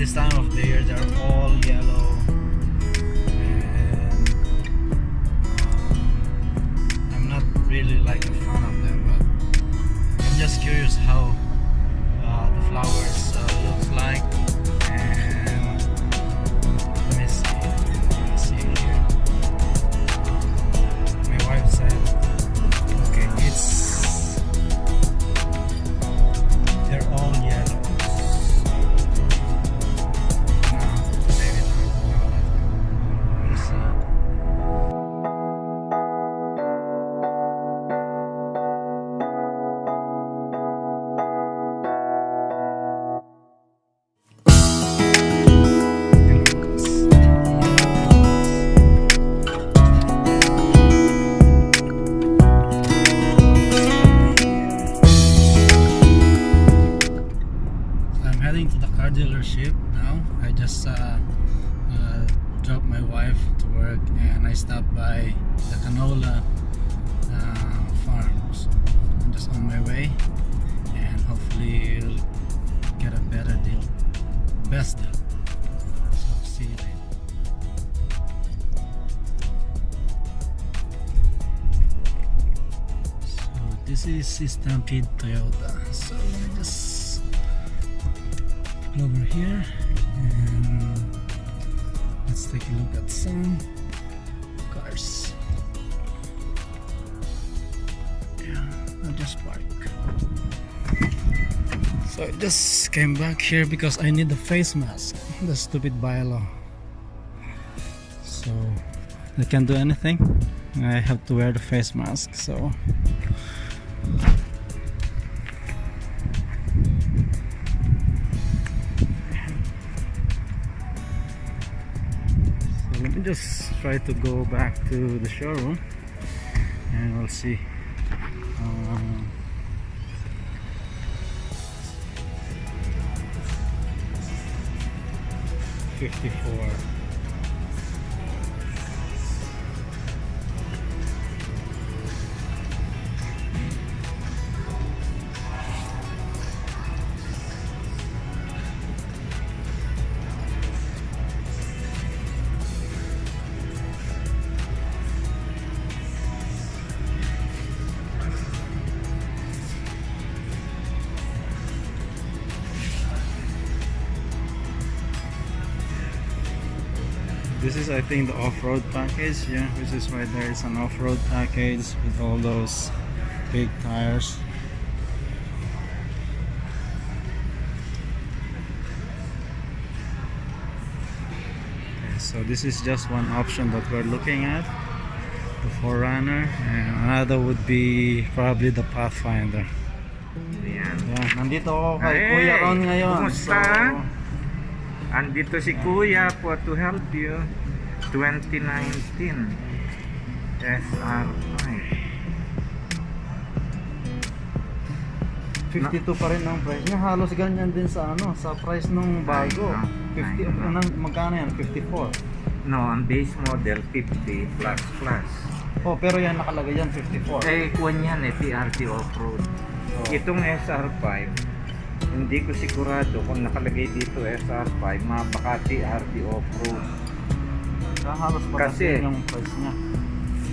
This time of the year they're all yellow, and I'm not really like a fan of them, but I'm just curious how the flowers looks like. And let me see here. My wife said okay, they're all yellow. To the car dealership now. I just dropped my wife to work and I stopped by the canola farm, so I'm just on my way and hopefully you'll get a better deal, best deal. So see you later. So this is Stampede Toyota, so let me just over here and let's take a look at some cars. Yeah, I'll just park. So I just came back here because I need the face mask, the stupid bylaw. So I can't do anything, I have to wear the face mask. So let me just try to go back to the showroom and we'll see. 54. This is, I think, the off-road package, yeah, which is why there is an off-road package with all those big tires. Okay, so this is just one option that we're looking at, the 4RUNNER, and another would be probably the Pathfinder. Ayan. Yeah, nandito ako kay Kuya Ron ngayon. Kumusta? Andito si Kuya po to help you. 2019 SR5. 52 pa rin ang price niya. Halos ganyan din sa ano, sa price nung bago. 50, magkano yan? 54. No, ang base model 50 plus plus. Oh, pero yan nakalagay yan 54. Eh, kuwan yan eh, TRT off-road. Oh. Itong SR5, hindi ko sigurado kung nakalagay dito SR5, baka TRT off-road. Halos pa kasi yung price niya.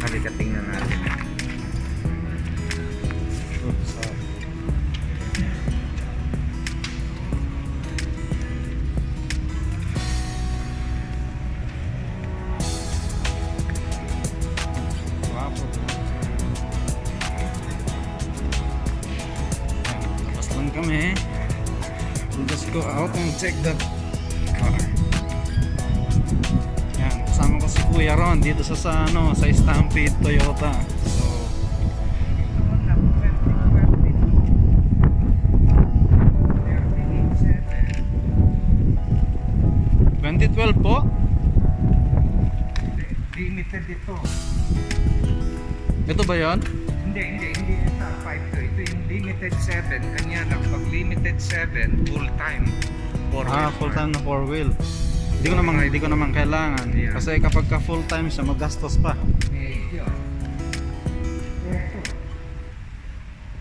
Halika, tingnan natin. Oops, labas lang kami. We'll just go out and check the car. Yan, kasama ko si Kuya. Kuya Ron dito sa ano, sa Stampede Toyota. So 2012 po? Limited ito. Ito ba yon? Hindi sa 5 to. Ito yung limited 7. Kanya lang, pag limited 7, full time. Full time na 4 wheel. Hindi ko naman kailangan. Yeah. Kasi kapag ka full time siya, magastos pa. Medyo. Ito.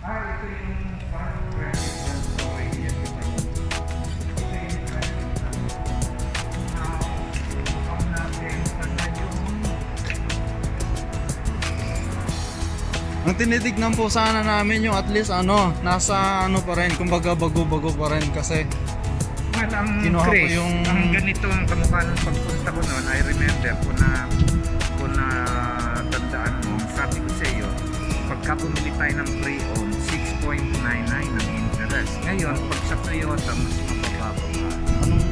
Ito yung front credit. Sorry, yan yung ito yung credit. Now, kung natin Ang tinitignan po sana namin yung at least ano, nasa ano pa rin, kumbaga bago-bago pa rin kasi ang kinuha ko Chris, yung ang ganito ang kamukha ng pagpunta ko noon. I remember kung na tandaan mo, sabi ko sa iyo, pagka bumili tayo ng pre-owned, 6.99 ang interest. Ngayon, pag sa Toyota, mas mababa pa.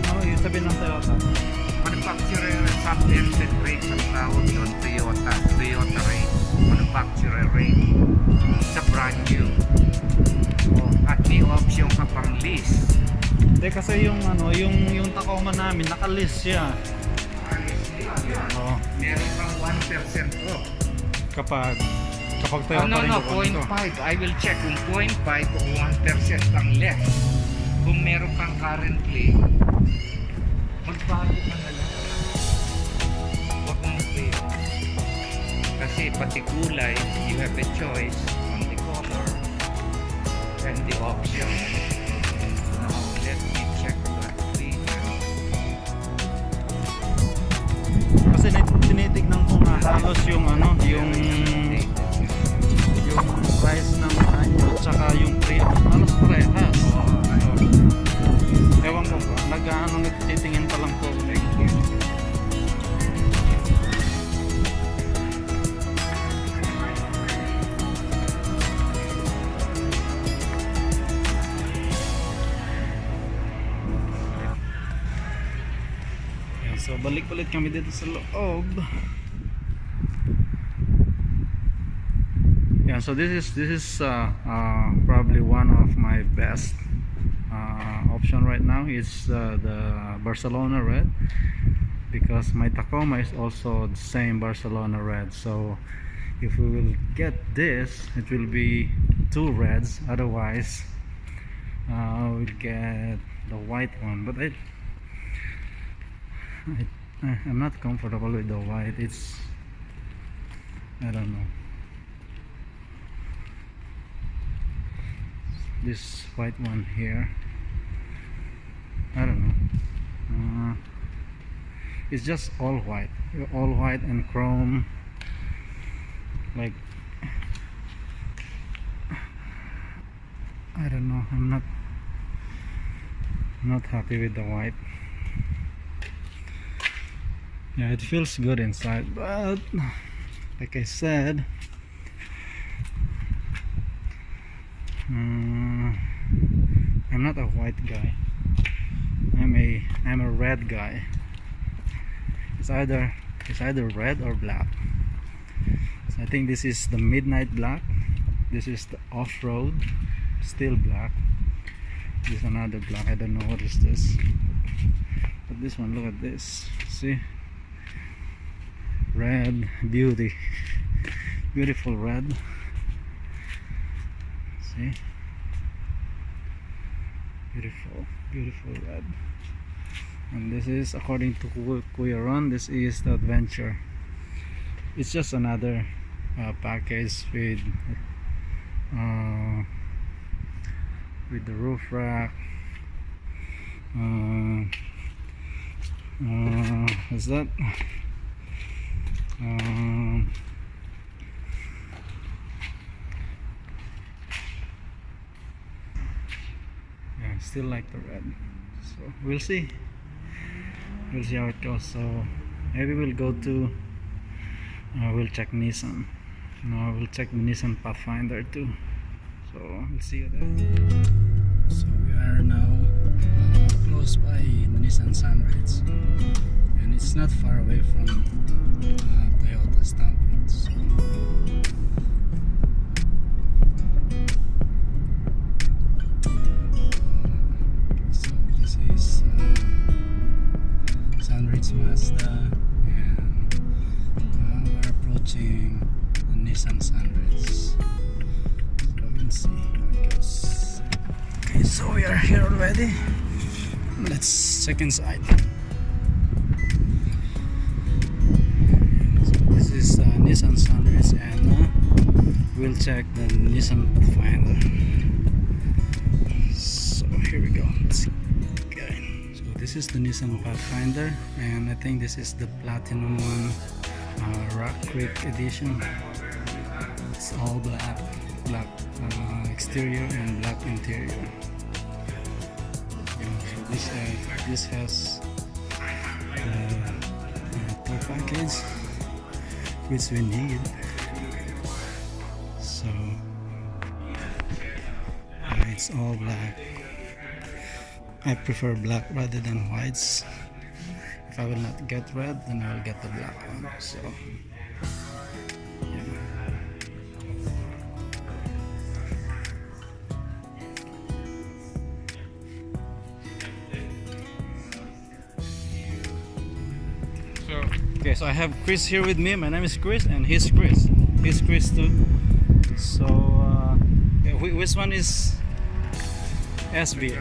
ano yung sabihin ng Toyota? Manufacturer subvented rates ang tawag doon, Toyota rate, manufacturer rate sa brand new. At may option ka pang lease. Hindi kasi yung ano, yung Tacoma namin naka-list siya. Oo. Meron pang 1% off. Kapag Toyota rin No, yung 0.5. I will check kung 0.5 o 1% lang left. Kung meron kang currently, magbago ka na lang. Huwag mong pay. Kasi pati kulay, you have a choice on the color and the option. Now, let me check that premium. Kasi tinitignan ko nga halos yung ano, yung price ng anyo tsaka yung pre-owned halos parehas. Ewan ko ba, nagtitingin pa lang po. So balik-balik kami dito sa loob. Yeah, so this is probably one of my best option right now is the Barcelona red, because my Tacoma is also the same Barcelona red. So if we will get this, it will be two reds. Otherwise we'll get the white one, but I'm not comfortable with the white. I don't know, this white one here, I don't know, it's just all white and chrome, like I don't know, I'm not happy with the white. Yeah, it feels good inside, but like I said, I'm not a white guy. I'm a red guy. It's either red or black. So I think this is the midnight black. This is the off-road, still black. This is another black. I don't know what is this. But this one, look at this. See? Red beauty, beautiful red. See, beautiful red. And this is, according to Kuya Ron, this is the Adventure. It's just another package with the roof rack. Is that? Yeah, I still like the red, so we'll see how it goes. So maybe we'll go to we'll check Nissan. We'll check the Nissan Pathfinder too, so we'll see you there. So we are now close by the Nissan Sunrise, and it's not far away from Toyota Stampede. So this is Sunridge Mazda, and we're approaching the Nissan Sunridge. So let's see how it goes. Okay, so we are here already. Let's check inside. So this is Nissan Sunrise, and we'll check the Nissan Pathfinder. So here we go. Let's get in. So this is the Nissan Pathfinder, and I think this is the Platinum one, Rock Creek edition. It's all black exterior and black interior. This has the tow package which we need. So it's all black. I prefer black rather than whites. If I will not get red, then I will get the black one. So okay, so I have Chris here with me. My name is Chris, and he's Chris. He's Chris too. So, which one is SV?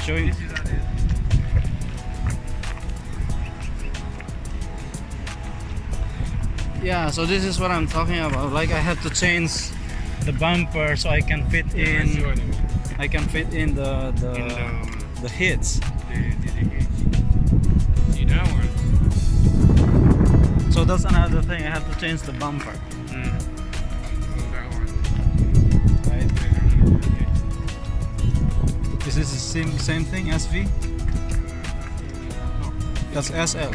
Show you. Yeah, so this is what I'm talking about. Like, I have to change the bumper so I can fit in. I can fit in the hits. See that one? So that's another thing. I have to change the bumper. That one. Right? Is this the same thing? SV? That's SL.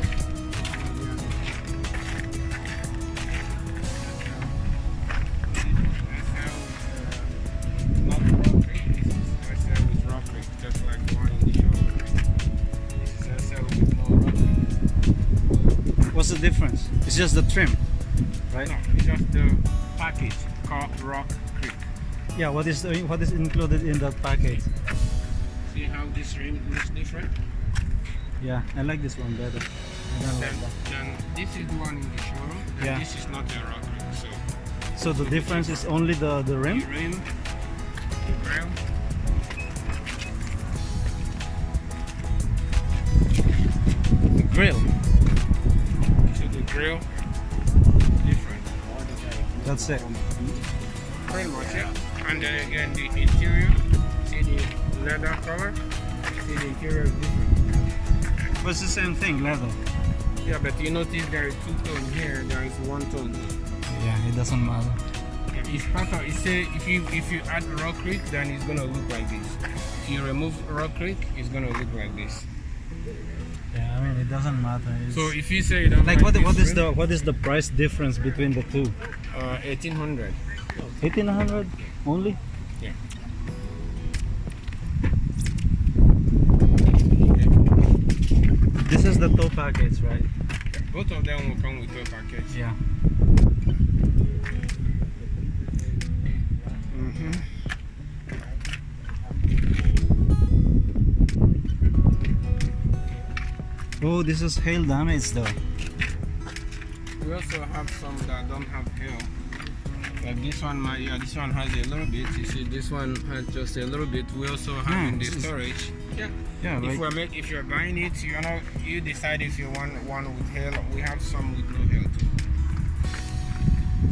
What's the difference? It's just the trim, right? No, it's just the package called Rock Creek. Yeah. What is included in that package? See how this rim looks different? Yeah, I like this one better. I don't like that. Then this is the one in the showroom. And Yeah. this is not a Rock Creek. So the difference is only the rim? The rim, the grill. The grill. So the grill different. That's it. Pretty much, yeah. And then again the interior. See the leather color? See the interior is different. But it's the same thing, leather. Yeah, but you notice there is two tone here, there is one tone here. Yeah, it doesn't matter. It's part of, it say if you add Rock Creek, then it's gonna look like this. If you remove Rock Creek, it's gonna look like this. Yeah, I mean it doesn't matter. It's So if you say you don't like like what is the price difference between the two? 1800. 1800 only? Yeah. This is the tow package, right? Both of them will come with a package. Yeah. Oh, this is hail damage though. We also have some that don't have hail. Like this one, this one has a little bit. You see, this one has just a little bit. We also have in the storage. Yeah. Yeah. If you're buying it, you decide if you want one with hail. We have some with no hail too.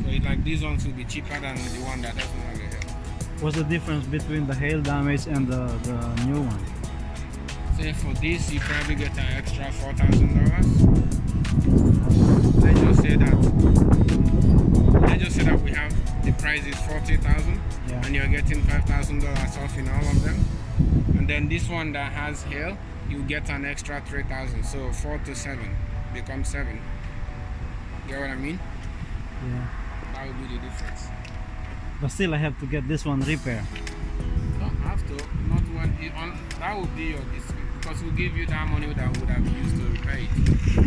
So like these ones will be cheaper than the one that doesn't have a hail. What's the difference between the hail damage and the new one? Say for this, you probably get an extra $4,000. Let's just say that we have the price is $40,000, Yeah. and you're getting $5,000 off in all of them. And then this one that has hail, you get an extra $3,000. So 4 to 7 becomes 7. Get what I mean? Yeah. That would be the difference. But still, I have to get this one repaired. Don't have to. Not one. That would be your discount. Because we'll give you that money that would have used to repair it.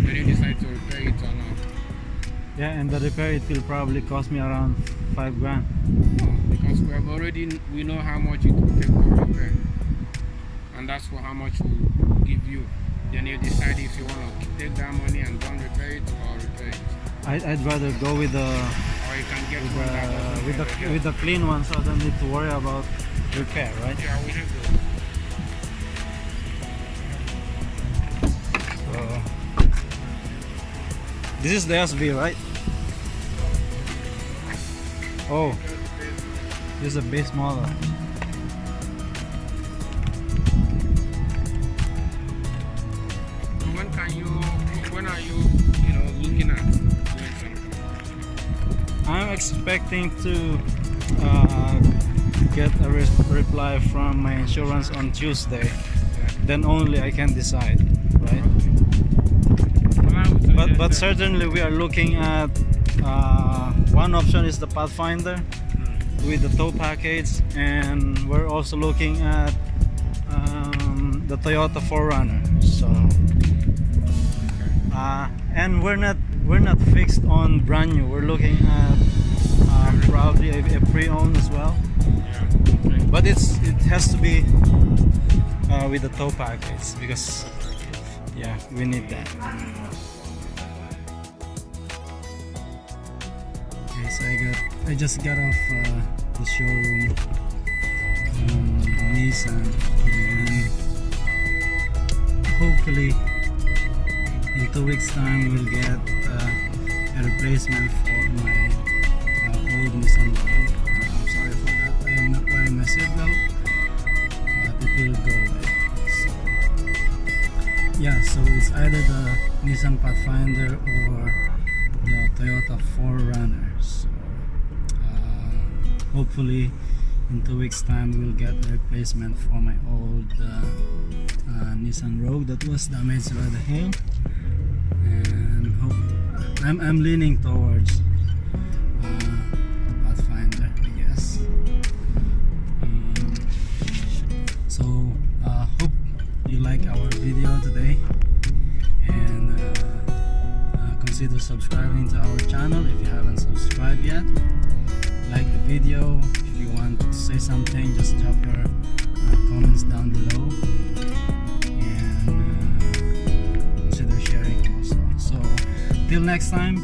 When you decide to repair it or not. Yeah, and the repair it will probably cost me around 5 grand. No, because we know how much it will take to repair. And that's for how much we'll give you. Then you decide if you want to take that money and don't repair it or repair it. I'd rather go with the Or you can get one that doesn't repair. with the clean one, so I don't need to worry about repair, right? Yeah, we have those. So this is the SB, right? Oh, this is a base model. When are you looking at doing something? I'm expecting to get a reply from my insurance on Tuesday. Then only I can decide, right? But certainly we are looking at one option is the Pathfinder with the tow package, and we're also looking at the Toyota 4RUNNER. So and we're not fixed on brand new. We're looking at probably a pre-owned as well. But it has to be with the tow package, because yeah, we need that. Okay, so I just got off the showroom, Nissan, and hopefully in 2 weeks time we'll get a replacement for my old Nissan Rogue. I'm sorry for that, I am not wearing my seatbelt, but it will go away. So yeah, so it's either the Nissan Pathfinder or the Toyota 4RUNNER. So hopefully in 2 weeks time we'll get a replacement for my old Nissan Rogue that was damaged by the hail, and I'm leaning towards Pathfinder, I guess. So hope you like our video today, and consider subscribing to our channel if you haven't subscribed yet. Like the video. If you want to say something, just drop your comments down below, and consider sharing also. So till next time,